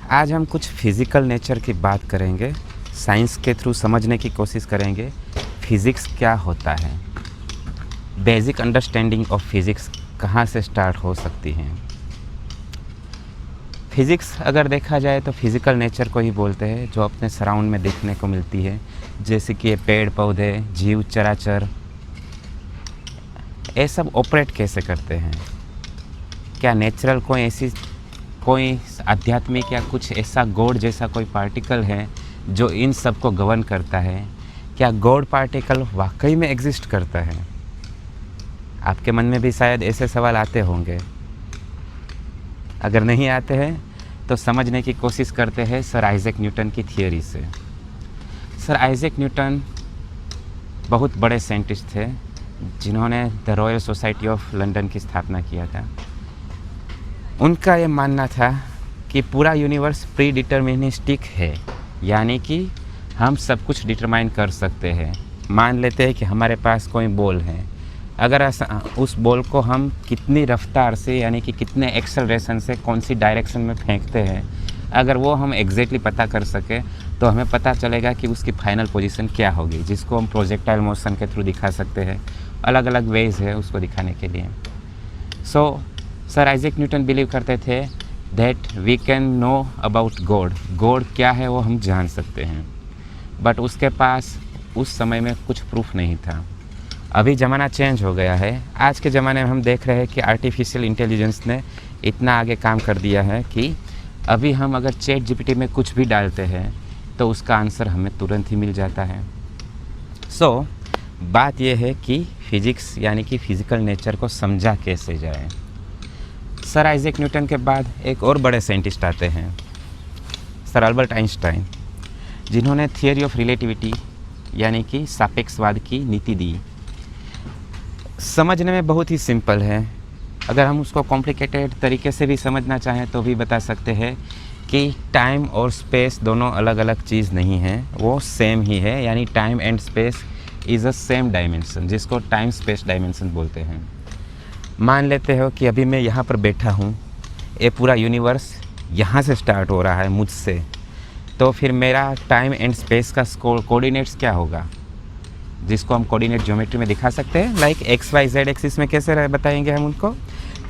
आज हम कुछ फिज़िकल नेचर की बात करेंगे, साइंस के थ्रू समझने की कोशिश करेंगे फिज़िक्स क्या होता है, बेसिक अंडरस्टैंडिंग ऑफ फिज़िक्स कहाँ से स्टार्ट हो सकती है। फिज़िक्स अगर देखा जाए तो फिज़िकल नेचर को ही बोलते हैं जो अपने सराउंड में देखने को मिलती है, जैसे कि ये पेड़ पौधे, जीव चराचर, ये सब ऑपरेट कैसे करते हैं। क्या नेचुरल कोई आध्यात्मिक या कुछ ऐसा गॉड जैसा कोई पार्टिकल है जो इन सब को गवर्न करता है। क्या गॉड पार्टिकल वाकई में एग्जिस्ट करता है। आपके मन में भी शायद ऐसे सवाल आते होंगे। अगर नहीं आते हैं तो समझने की कोशिश करते हैं सर आइजैक न्यूटन की थियोरी से। सर आइजैक न्यूटन बहुत बड़े साइंटिस्ट थे जिन्होंने the royal society of London की स्थापना किया था। उनका ये मानना था कि पूरा यूनिवर्स प्री डिटर्मिनिस्टिक है, यानी कि हम सब कुछ डिटरमाइन कर सकते हैं। मान लेते हैं कि हमारे पास कोई बॉल है, अगर उस बॉल को हम कितनी रफ्तार से यानी कि कितने एक्सेलरेशन से कौन सी डायरेक्शन में फेंकते हैं, अगर वो हम एग्जैक्टली पता कर सके तो हमें पता चलेगा कि उसकी फाइनल पोजीशन क्या होगी, जिसको हम प्रोजेक्टाइल मोशन के थ्रू दिखा सकते हैं। अलग अलग वेज है उसको दिखाने के लिए। सर आइजैक न्यूटन बिलीव करते थे that we can know about God. God क्या है वो हम जान सकते हैं, बट उसके पास उस समय में कुछ प्रूफ नहीं था। अभी ज़माना चेंज हो गया है। आज के ज़माने में हम देख रहे हैं कि आर्टिफिशियल इंटेलिजेंस ने इतना आगे काम कर दिया है कि अभी हम अगर चैट जीपीटी में कुछ भी डालते हैं तो उसका आंसर हमें तुरंत ही मिल जाता है। बात यह है कि फिज़िक्स यानी कि फिज़िकल नेचर को समझा कैसे जाए। सर आइजैक न्यूटन के बाद एक और बड़े साइंटिस्ट आते हैं, सर अल्बर्ट आइंस्टाइन, जिन्होंने थियोरी ऑफ रिलेटिविटी यानी कि सापेक्षवाद की नीति दी। समझने में बहुत ही सिंपल है। अगर हम उसको कॉम्प्लिकेटेड तरीके से भी समझना चाहें तो भी बता सकते हैं कि टाइम और स्पेस दोनों अलग अलग चीज़ नहीं है, वो सेम ही है। यानी time and space is a same dimension, जिसको टाइम स्पेस डायमेंशन बोलते हैं। मान लेते हो कि अभी मैं यहाँ पर बैठा हूँ, ये पूरा यूनिवर्स यहाँ से स्टार्ट हो रहा है मुझसे, तो फिर मेरा टाइम एंड स्पेस का कोऑर्डिनेट्स क्या होगा, जिसको हम कोऑर्डिनेट ज्योमेट्री में दिखा सकते हैं। Like X Y Z axis में कैसे बताएंगे हम उनको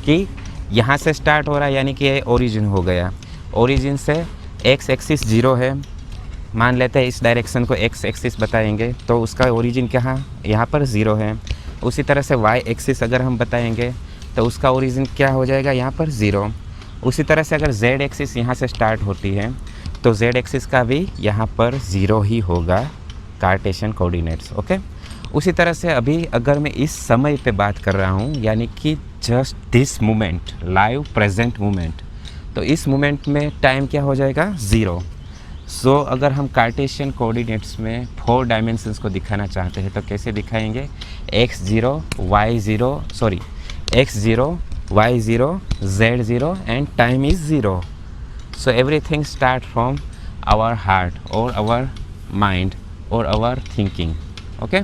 कि यहाँ से स्टार्ट हो रहा है, यानी कि ये ओरिजिन हो गया। ओरिजिन से एक्स एक्सिस 0 है, मान लेते हैं इस डायरेक्शन को एक्स एक्सिस बताएंगे तो उसका ओरिजिन कहाँ, यहाँ पर 0 है। उसी तरह से वाई एक्सिस अगर हम बताएंगे तो उसका ओरिजिन क्या हो जाएगा, यहाँ पर 0। उसी तरह से अगर जेड एक्सिस यहाँ से स्टार्ट होती है तो जेड एक्सिस का भी यहाँ पर 0 ही होगा, कार्टेशियन कोऑर्डिनेट्स। ओके, उसी तरह से अभी अगर मैं इस समय पे बात कर रहा हूँ, यानी कि just this moment, live present moment, तो इस मोमेंट में टाइम क्या हो जाएगा, 0। अगर हम कार्टेशियन कोऑर्डिनेट्स में 4 डायमेंशंस को दिखाना चाहते हैं तो कैसे दिखाएंगे, x0 y0 x0 y0 z0 and time is 0। So everything start from our heart और आवर माइंड और आवर थिंकिंग। ओके,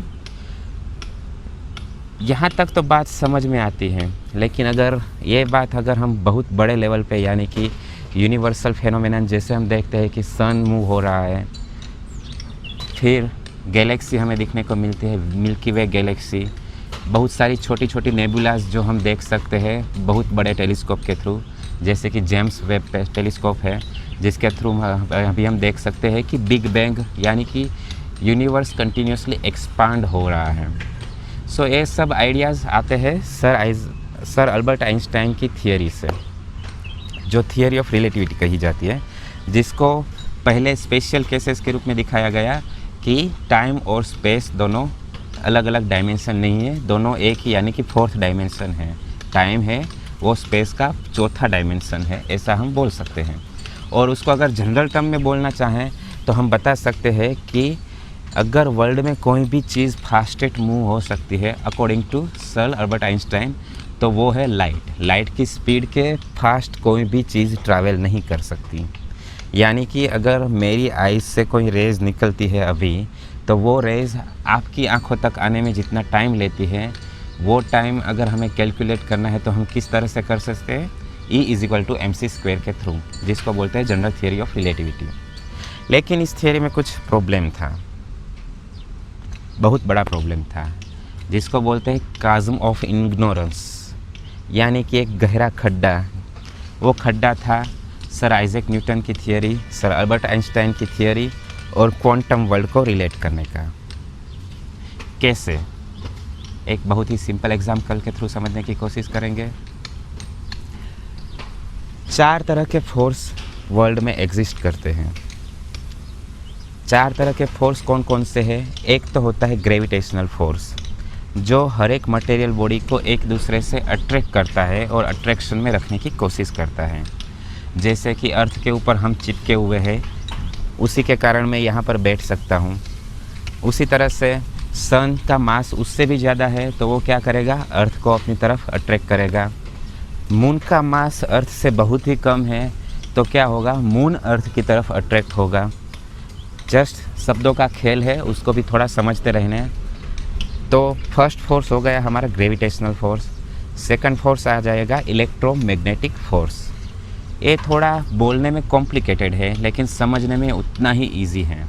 यहाँ तक तो बात समझ में आती है, लेकिन अगर ये बात अगर हम बहुत बड़े लेवल पे यानी कि यूनिवर्सल फेनोमेनन जैसे हम देखते हैं कि सन मूव हो रहा है, फिर गैलेक्सी हमें दिखने को मिलती है, मिल्की वे गैलेक्सी, बहुत सारी छोटी छोटी नेबुलास जो हम देख सकते हैं बहुत बड़े टेलीस्कोप के थ्रू, जैसे कि जेम्स वेब टेलीस्कोप है जिसके थ्रू अभी हम देख सकते हैं कि बिग बैंग यानी कि यूनिवर्स कंटिन्यूसली एक्सपांड हो रहा है। ये सब आइडियाज़ आते हैं सर अल्बर्ट आइंस्टाइन की थियोरी से, जो थियोरी ऑफ रिलेटिविटी कही जाती है, जिसको पहले स्पेशल केसेस के रूप में दिखाया गया कि टाइम और स्पेस दोनों अलग अलग डायमेंशन नहीं है, दोनों एक ही यानी कि 4th डायमेंशन है। टाइम है वो स्पेस का 4था डायमेंशन है, ऐसा हम बोल सकते हैं। और उसको अगर जनरल टर्म में बोलना चाहें तो हम बता सकते हैं कि अगर वर्ल्ड में कोई भी चीज़ फास्टेस्ट मूव हो सकती है according to sir Albert Einstein तो वो है लाइट। लाइट की स्पीड के फास्ट कोई भी चीज़ ट्रैवल नहीं कर सकती। यानी कि अगर मेरी आइज़ से कोई रेज़ निकलती है अभी, तो वो रेज़ आपकी आंखों तक आने में जितना टाइम लेती है, वो टाइम अगर हमें कैलकुलेट करना है तो हम किस तरह से कर सकते हैं E=mc² के थ्रू, जिसको बोलते हैं जनरल थियरी ऑफ रिलेटिविटी। लेकिन इस थियरी में कुछ प्रॉब्लम था, बहुत बड़ा प्रॉब्लम था, जिसको बोलते हैं काज़म ऑफ इग्नोरेंस, यानी कि एक गहरा खड्डा। वो खड्डा था सर आइजैक न्यूटन की थियरी, सर अल्बर्ट आइंस्टाइन की थियरी और क्वांटम वर्ल्ड को रिलेट करने का। कैसे? एक बहुत ही सिंपल एग्जाम्पल के थ्रू समझने की कोशिश करेंगे। 4 तरह के फोर्स वर्ल्ड में एग्जिस्ट करते हैं। 4 तरह के फोर्स कौन कौन से हैं? एक तो होता है ग्रेविटेशनल फोर्स, जो हर एक मटेरियल बॉडी को एक दूसरे से अट्रैक्ट करता है और अट्रैक्शन में रखने की कोशिश करता है। जैसे कि अर्थ के ऊपर हम चिपके हुए हैं, उसी के कारण मैं यहाँ पर बैठ सकता हूँ। उसी तरह से सन का मास उससे भी ज़्यादा है तो वो क्या करेगा? अर्थ को अपनी तरफ अट्रैक्ट करेगा। मून का मास अर्थ से बहुत ही कम है तो क्या होगा? मून अर्थ की तरफ अट्रैक्ट होगा। जस्ट शब्दों का खेल है, उसको भी थोड़ा समझते रहने। तो फर्स्ट फोर्स हो गया हमारा ग्रेविटेशनल फोर्स। सेकंड फोर्स आ जाएगा इलेक्ट्रोमैग्नेटिक फोर्स। ये थोड़ा बोलने में कॉम्प्लिकेटेड है लेकिन समझने में उतना ही इजी है।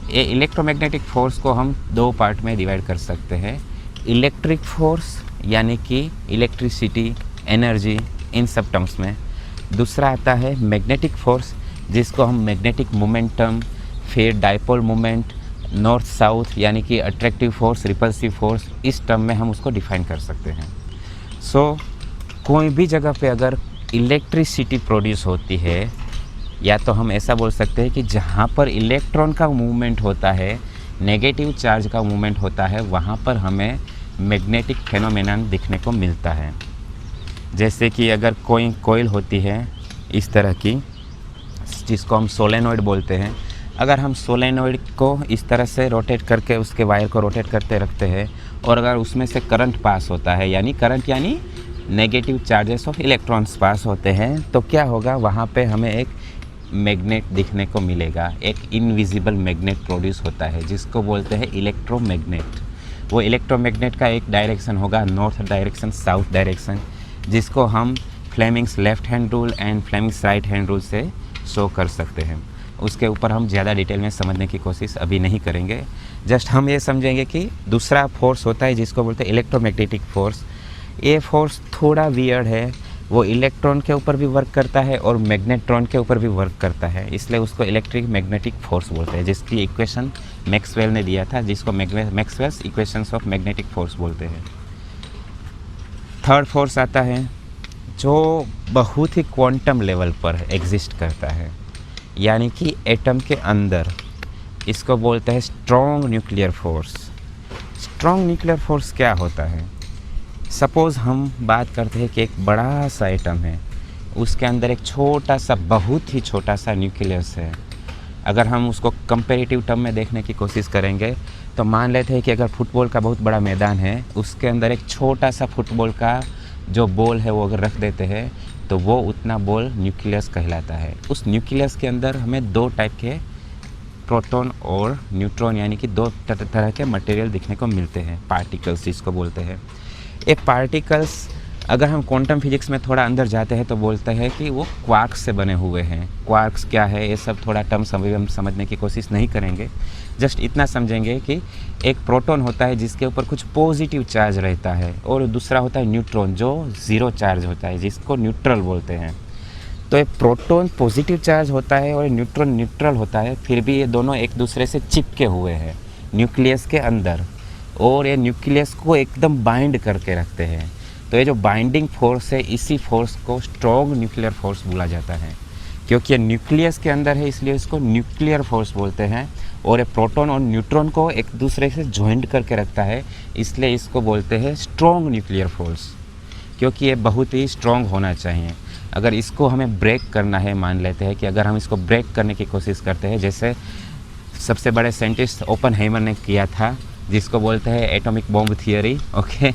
ये इलेक्ट्रोमैग्नेटिक फोर्स को हम 2 पार्ट में डिवाइड कर सकते हैं। इलेक्ट्रिक फोर्स यानी कि इलेक्ट्रिसिटी, एनर्जी, इन सब टर्म्स में। दूसरा आता है मैग्नेटिक फोर्स, जिसको हम मैग्नेटिक मोमेंटम, फिर डाइपोल मोमेंट, नॉर्थ साउथ यानी कि अट्रैक्टिव फोर्स, रिपल्सिव फोर्स, इस टर्म में हम उसको डिफाइन कर सकते हैं। कोई भी जगह पे अगर इलेक्ट्रिसिटी प्रोड्यूस होती है, या तो हम ऐसा बोल सकते हैं कि जहाँ पर इलेक्ट्रॉन का मूवमेंट होता है, नेगेटिव चार्ज का मूवमेंट होता है, वहाँ पर हमें मैग्नेटिक फेनोमेनन दिखने को मिलता है। जैसे कि अगर कोई कोइल होती है इस तरह की, जिसको हम सोलेनॉइड बोलते हैं, अगर हम सोलेनॉइड को इस तरह से रोटेट करके उसके वायर को रोटेट करते रखते हैं और अगर उसमें से करंट पास होता है, यानी करंट यानी नेगेटिव चार्जेस ऑफ इलेक्ट्रॉन्स पास होते हैं, तो क्या होगा? वहाँ पे हमें एक मैग्नेट दिखने को मिलेगा। एक इनविजिबल मैग्नेट प्रोड्यूस होता है जिसको बोलते हैं इलेक्ट्रोमैग्नेट। वो इलेक्ट्रोमैग्नेट का एक डायरेक्शन होगा नॉर्थ डायरेक्शन, साउथ डायरेक्शन, जिसको हम Fleming's left hand rule and Fleming's right hand rule से शो कर सकते हैं। उसके ऊपर हम ज़्यादा डिटेल में समझने की कोशिश अभी नहीं करेंगे। जस्ट हम ये समझेंगे कि दूसरा फोर्स होता है जिसको बोलते हैं इलेक्ट्रोमैग्नेटिक फोर्स। ये फोर्स थोड़ा वियर्ड है, वो इलेक्ट्रॉन के ऊपर भी वर्क करता है और मैग्नेट्रॉन के ऊपर भी वर्क करता है, इसलिए उसको इलेक्ट्रिक मैग्नेटिक फोर्स बोलते हैं, जिसकी इक्वेशन मैक्सवेल ने दिया था, जिसको Maxwell's equations of magnetic force बोलते हैं। थर्ड फोर्स आता है जो बहुत ही क्वांटम लेवल पर एग्जिस्ट करता है, यानी कि एटम के अंदर। इसको बोलते हैं strong nuclear force. Strong nuclear force क्या होता है? सपोज़ हम बात करते हैं कि एक बड़ा सा एटम है, उसके अंदर एक छोटा सा, बहुत ही छोटा सा न्यूक्लियस है। अगर हम उसको कंपैरेटिव टर्म में देखने की कोशिश करेंगे तो मान लेते हैं कि अगर फुटबॉल का बहुत बड़ा मैदान है, उसके अंदर एक छोटा सा फुटबॉल का जो बॉल है वो अगर रख देते हैं तो वो उतना बॉल न्यूक्लियस कहलाता है। उस न्यूक्लियस के अंदर हमें 2 टाइप के प्रोटॉन और न्यूट्रॉन यानी कि 2 तरह के मटेरियल दिखने को मिलते हैं, पार्टिकल्स जिसको बोलते हैं। ये पार्टिकल्स अगर हम क्वांटम फिजिक्स में थोड़ा अंदर जाते हैं तो बोलते हैं कि वो क्वार्क्स से बने हुए हैं। क्वार्क्स क्या है, ये सब थोड़ा टर्म्स अभी हम समझने की कोशिश नहीं करेंगे। जस्ट इतना समझेंगे कि एक प्रोटॉन होता है जिसके ऊपर कुछ पॉजिटिव चार्ज रहता है और दूसरा होता है न्यूट्रॉन जो 0 चार्ज होता है, जिसको न्यूट्रल बोलते हैं। तो ये प्रोटॉन पॉजिटिव चार्ज होता है और न्यूट्रॉन न्यूट्रल होता है, फिर भी ये दोनों एक दूसरे से चिपके हुए हैं न्यूक्लियस के अंदर, और ये न्यूक्लियस को एकदम बाइंड करके रखते हैं। तो ये जो बाइंडिंग फोर्स है, इसी फोर्स को स्ट्रॉन्ग न्यूक्लियर फोर्स बोला जाता है। क्योंकि ये न्यूक्लियस के अंदर है इसलिए इसको न्यूक्लियर फोर्स बोलते हैं, और ये प्रोटॉन और न्यूट्रॉन को एक दूसरे से जॉइंट करके रखता है, इसलिए इसको बोलते हैं स्ट्रॉन्ग न्यूक्लियर फोर्स। क्योंकि ये बहुत ही स्ट्रॉन्ग होना चाहिए। अगर इसको हमें ब्रेक करना है, मान लेते हैं कि अगर हम इसको ब्रेक करने की कोशिश करते हैं, जैसे सबसे बड़े साइंटिस्ट ओपेनहाइमर ने किया था, जिसको बोलते हैं एटॉमिक बॉम्ब थियरी, ओके,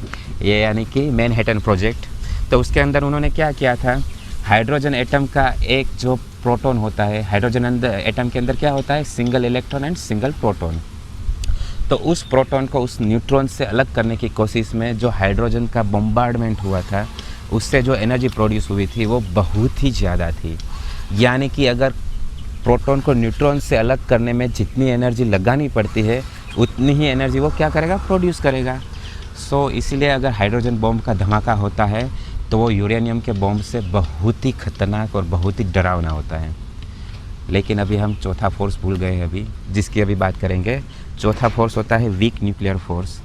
ये यानी कि मैनहट्टन प्रोजेक्ट। तो उसके अंदर उन्होंने क्या किया था, हाइड्रोजन एटम का एक जो प्रोटॉन होता है, हाइड्रोजन एटम के अंदर क्या होता है, single electron and single proton. तो उस प्रोटॉन को उस न्यूट्रॉन से अलग करने की कोशिश में जो हाइड्रोजन का बम्बार्डमेंट हुआ था, उससे जो एनर्जी प्रोड्यूस हुई थी वो बहुत ही ज़्यादा थी। यानी कि अगर प्रोटॉन को न्यूट्रॉन से अलग करने में जितनी एनर्जी लगानी पड़ती है उतनी ही एनर्जी वो क्या करेगा, प्रोड्यूस करेगा। सो इसीलिए अगर हाइड्रोजन बॉम्ब का धमाका होता है तो वो यूरेनियम के बॉम्ब से बहुत ही खतरनाक और बहुत ही डरावना होता है। लेकिन अभी हम चौथा फोर्स भूल गए हैं अभी, जिसकी अभी बात करेंगे। चौथा फोर्स होता है वीक न्यूक्लियर फोर्स।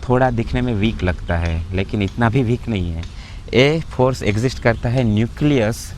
थोड़ा दिखने में वीक लगता है लेकिन इतना भी वीक नहीं है। ये फोर्स एग्जिस्ट करता है न्यूक्लियस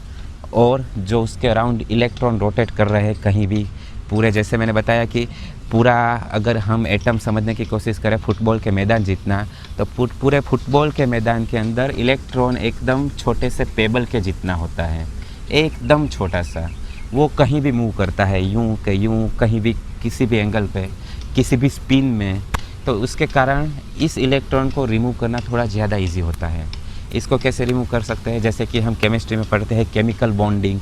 और जो उसके अराउंड इलेक्ट्रॉन रोटेट कर रहे हैं कहीं भी पूरे, जैसे मैंने बताया कि पूरा अगर हम एटम समझने की कोशिश करें फुटबॉल के मैदान जितना, तो पूरे फुटबॉल के मैदान के अंदर इलेक्ट्रॉन एकदम छोटे से पेबल के जितना होता है, एकदम छोटा सा। वो कहीं भी मूव करता है, यूं के यूं, कहीं भी किसी भी एंगल पे, किसी भी स्पिन में। तो उसके कारण इस इलेक्ट्रॉन को रिमूव करना थोड़ा ज़्यादा इजी होता है। इसको कैसे रिमूव कर सकते हैं, जैसे कि हम केमिस्ट्री में पढ़ते हैं केमिकल बॉन्डिंग,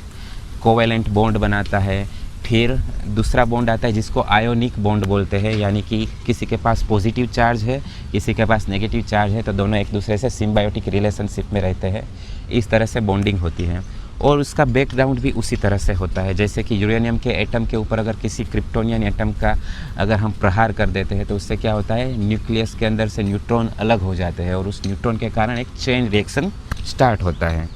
कोवेलेंट बॉन्ड बनाता है। फिर दूसरा बॉन्ड आता है जिसको आयोनिक बॉन्ड बोलते हैं, यानी कि किसी के पास पॉजिटिव चार्ज है, किसी के पास नेगेटिव चार्ज है, तो दोनों एक दूसरे से सिम्बायोटिक रिलेशनशिप में रहते हैं। इस तरह से बॉन्डिंग होती है और उसका बैकग्राउंड भी उसी तरह से होता है। जैसे कि यूरेनियम के एटम के ऊपर अगर किसी क्रिप्टोनियन एटम का अगर हम प्रहार कर देते हैं तो उससे क्या होता है, न्यूक्लियस के अंदर से न्यूट्रॉन अलग हो जाते हैं और उस न्यूट्रॉन के कारण एक चेन रिएक्शन स्टार्ट होता है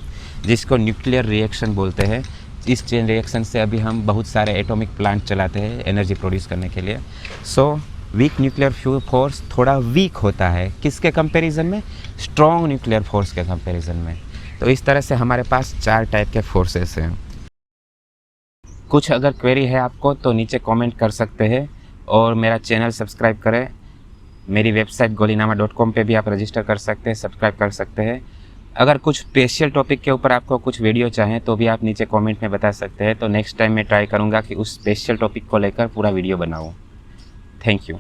जिसको न्यूक्लियर रिएक्शन बोलते हैं। इस चेन रिएक्शन से अभी हम बहुत सारे एटॉमिक प्लांट चलाते हैं एनर्जी प्रोड्यूस करने के लिए। सो वीक न्यूक्लियर फोर्स थोड़ा वीक होता है किसके कंपैरिजन में, स्ट्रॉन्ग न्यूक्लियर फोर्स के कंपैरिजन में। तो इस तरह से हमारे पास 4 टाइप के फोर्सेस हैं। कुछ अगर क्वेरी है आपको तो नीचे कमेंट कर सकते हैं और मेरा चैनल सब्सक्राइब करें। मेरी वेबसाइट golinama.com पे भी आप रजिस्टर कर सकते हैं, सब्सक्राइब कर सकते हैं। अगर कुछ स्पेशल टॉपिक के ऊपर आपको कुछ वीडियो चाहें तो भी आप नीचे कमेंट में बता सकते हैं। तो नेक्स्ट टाइम मैं ट्राई करूँगा कि उस स्पेशल टॉपिक को लेकर पूरा वीडियो बनाऊँ। Thank you.